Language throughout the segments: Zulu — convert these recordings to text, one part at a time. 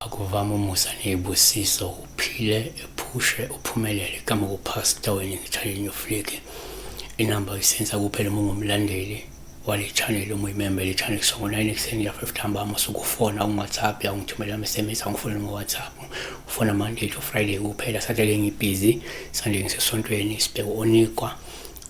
akuvama umusa nezibusiso uphile ephushe uphumelele kama kupastor weNingi New Flick inamba isenza kuphela uma ungumlandeli wale channel uma uyimember le channel kusongo 9 ekseni ya 5 ntambama sukufona uWhatsApp ya ungithumela SMS angifuna ngoWhatsApp ufona Monday to Friday kuphela Saturday ngibusy Sunday ngisesontweni sibheke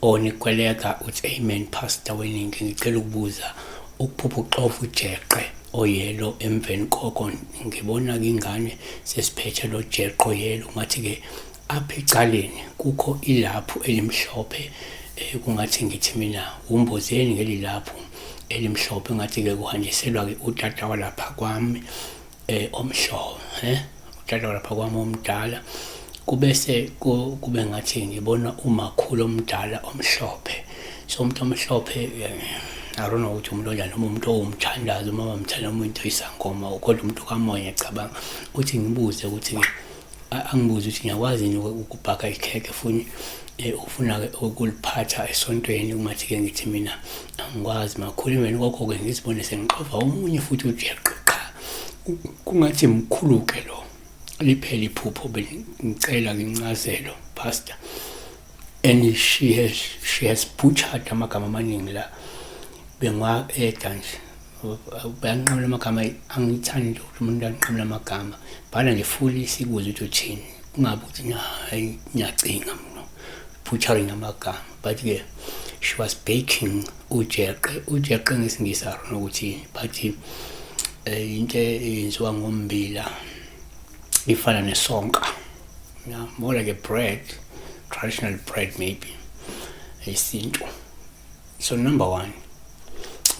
onikweleka uthi amen pastor weNingi ngicela ukubuza ukuphupha uXofu ujeqe oyelo emveni koko ngibona ingane sesiphethe lo jeqo yelo ngathi ke apha ecaleni kukho ilaphu elimhlophe kungathi ngithi mina umbozeni ngelilaphu elimhlophe ngathi ke kuhanjiselwa ke utata walapha kwami omhlophe utata walapha kwami omdala kubese kube ngathi ngibona umakhulu omdala omhlophe so umuntu omhlophe I don't know ukuthi umuntu onjani noma umuntu owumthandazo uma bamthanda umuntu isangoma ukodwa umuntu kamoya ecabanga uthi ngibuze ukuthi angibuze ukuthi ngiyakwazi ukubhaka ikheke ufuna ukuliphatha esontweni umathi ke ngithi mina angikwazi makhulu mina kokho ke ngizibone sengixova umunye futhi ujeqe cha kungathi mkhulu ke lo liphela iphupho bengicela ngincazelo pastor and she has butchered amagama amaningi la bengwa nje bayanqola amagama angithandi ukuthi umuntu anqola amagama bhala nje full isikuze ukuthi uthini ungabe uthi hayi ngiyacinga mina butchering amagama but ke she was baking ujeqe ngesingisi arona ukuthi but into eyenziwa ngombila ifana nesonka more like a bread traditional bread maybe isintu so number 1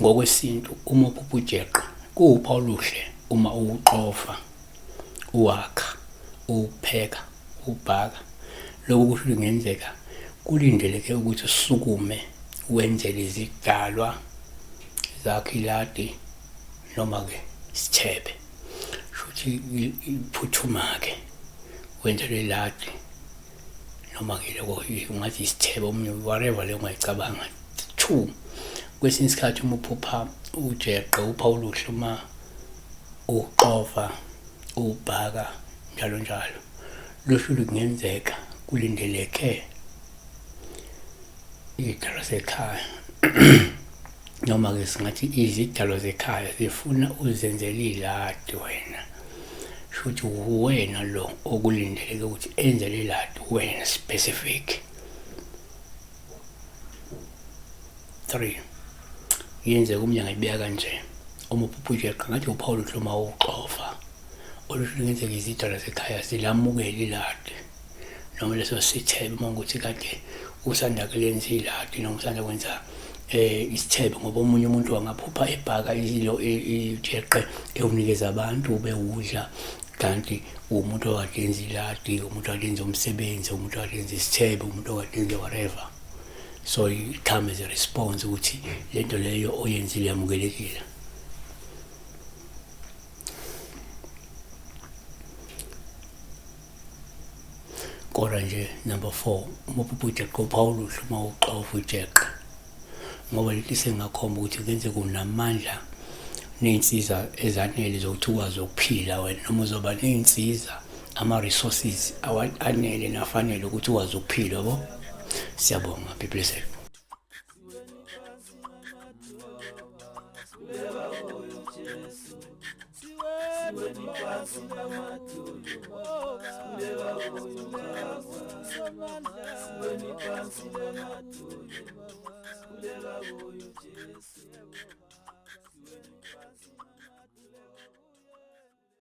ngokwesintu uma uphupha ujeqe kuwupha oluhle uma uxofa uwakha upheka ubhaka lokho kusho kungenzeka kulindeleke ukuthi usukume wenzele izidalwa zakho iladi noma ke isithebe futhi iphuthuma ke wenzele iladi noma ke lokho ungathi isithebe omnye whatever le ungayicabanga 2 kwesinye isikhathi uma uphupha ujeqe upha oluhle uma uxofa ubhaka njalo njalo lusho kungenzeka kulindeleke idalo sekhaya noma ke singathi izidalo zekhaya zifuna uzenzele iladi wena futhi wena lo okulindeleke ukuthi enzele iladi wena specific 3 yenze kumnyanga ibeka kanje uma uphupha ujeqe ngathi uPaul uhloma uxofa olungenzeka izidalo zekhaya zilamukele iladi noma leso sithebe uma ukuthi kade usanda kulenza iladi noma usanda kwenza isithebe ngoba umunye umuntu wangaphupha ebhaka izilo ijeqe ewunikeza abantu ube udla kanti umuntu owadenza iladi umuntu owadenza umsebenzi umuntu owadenza isithebe umuntu owadenza whatever so it comes as a response ukuthi lento leyo oyenzile yamukelekile kodwa nje number 4 uma uphupha ujeqe uPaul uhluma uxofa ujeqe ngoba lithi sengakhomba ukuthi kwenze kunamandla neinsiza ezanele zokuthi ukwazi ukuphila wena noma uzoba neinsiza ama resources awanele nafanele ukuthi ukwazi ukuphila yabo siyabonga be blessed Siweni phansi lamatulu, kuleka kuyo Jesu.